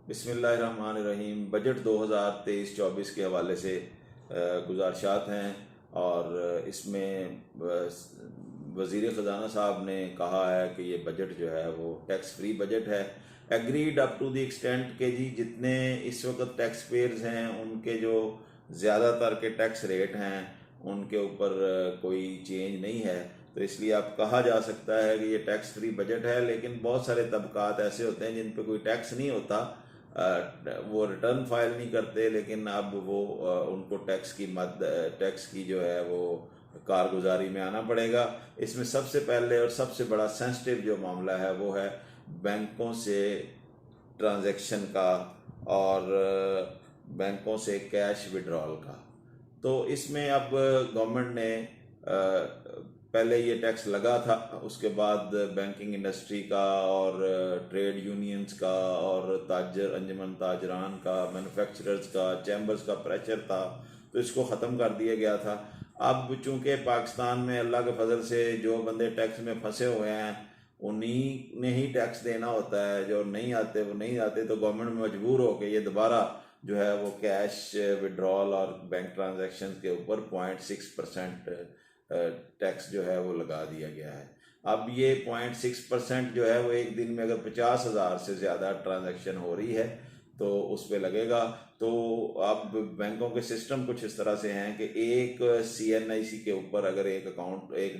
बिस्मिल्लाहिर्रहमानिर्रहीम। बजट 2023-24 के हवाले से गुजारिशात हैं और इसमें वज़ीर ख़जाना साहब ने कहा है कि ये बजट जो है वो टैक्स फ्री बजट है। Agreed up to the extent के जी जितने इस वक्त टैक्स पेयर्स हैं उनके जो ज़्यादातर के टैक्स रेट हैं उनके ऊपर कोई चेंज नहीं है, तो इसलिए अब कहा जा सकता है कि ये टैक्स फ्री बजट है। लेकिन बहुत सारे तबकात ऐसे होते हैं जिन पे कोई टैक्स नहीं होता, वो रिटर्न फाइल नहीं करते, लेकिन अब वो उनको टैक्स की जो है वो कारगुजारी में आना पड़ेगा। इसमें सबसे पहले और सबसे बड़ा सेंसिटिव जो मामला है वो है बैंकों से ट्रांजैक्शन का और बैंकों से कैश विड्रॉल का। तो इसमें अब गवर्नमेंट ने पहले ये टैक्स लगा था, उसके बाद बैंकिंग इंडस्ट्री का और ट्रेड यूनियंस का और अंजुमन ताजरान का, मैन्युफैक्चरर्स का, चैम्बर्स का प्रेशर था, तो इसको ख़त्म कर दिया गया था। अब चूंकि पाकिस्तान में अल्लाह के फजल से जो बंदे टैक्स में फंसे हुए हैं उन्हीं ने ही टैक्स देना होता है, जो नहीं आते वो नहीं आते, तो गवर्नमेंट मजबूर हो के ये दोबारा जो है वो कैश विड्रॉल और बैंक ट्रांजैक्शन के ऊपर 0.6% टैक्स जो है वो लगा दिया गया है। अब ये 0.6% जो है वो एक दिन में अगर 50,000 से ज़्यादा ट्रांजैक्शन हो रही है तो उस पर लगेगा। तो अब बैंकों के सिस्टम कुछ इस तरह से हैं कि एक CNIC के ऊपर अगर एक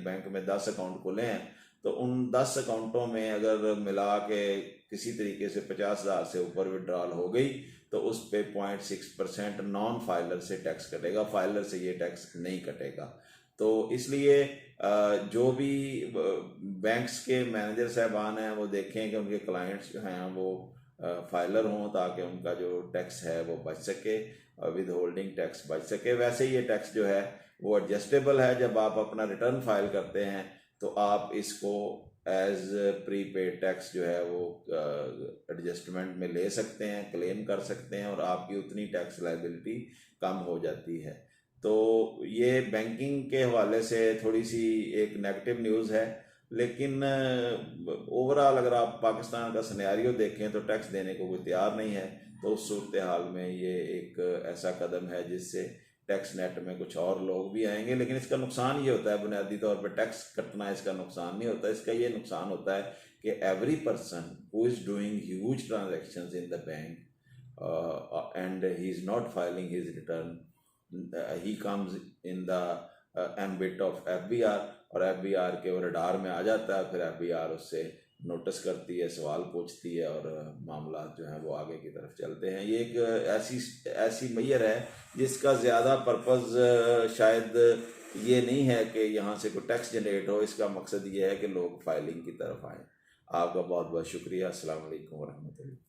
बैंक में 10 अकाउंट खुले हैं तो उन 10 अकाउंटों में अगर मिला के किसी तरीके से 50,000 से ऊपर विड्रॉल हो गई तो उस पे 0.6% नॉन फाइलर से टैक्स कटेगा, फाइलर से ये टैक्स नहीं कटेगा। तो इसलिए जो भी बैंक्स के मैनेजर साहबान हैं वो देखें कि उनके क्लाइंट्स जो हैं वो फाइलर हों ताकि उनका जो टैक्स है वो बच सके, विद होल्डिंग टैक्स बच सके। वैसे ये टैक्स जो है वो एडजस्टेबल है। जब आप अपना रिटर्न फाइल करते हैं तो आप इसको एज प्रीपेड टैक्स जो है वो एडजस्टमेंट में ले सकते हैं, क्लेम कर सकते हैं और आपकी उतनी टैक्स लायबिलिटी कम हो जाती है। तो ये बैंकिंग के हवाले से थोड़ी सी एक नेगेटिव न्यूज़ है, लेकिन ओवरऑल अगर आप पाकिस्तान का सिनेरियो देखें तो टैक्स देने को कोई तैयार नहीं है। तो उस सूरत हाल में ये एक ऐसा कदम है जिससे टैक्स नेट में कुछ और लोग भी आएंगे, लेकिन इसका नुकसान ये होता है, बुनियादी तौर पर टैक्स कटना इसका नुकसान नहीं होता। इसका ये नुकसान होता है कि every person who is doing huge transactions in the bank and he is not filing his return, he comes in the ambit of FBR और FBR के वो रडार में आ जाता है। फिर FBR उससे नोटिस करती है, सवाल पूछती है और मामला जो है वो आगे की तरफ चलते हैं। ये एक ऐसी मैयर है जिसका ज़्यादा पर्पज़ शायद ये नहीं है कि यहाँ से कोई टैक्स जनरेट हो, इसका मकसद ये है कि लोग फाइलिंग की तरफ आएँ। आपका बहुत बहुत शुक्रिया। अस्सलाम वालेकुम वरहमतुल्लाह।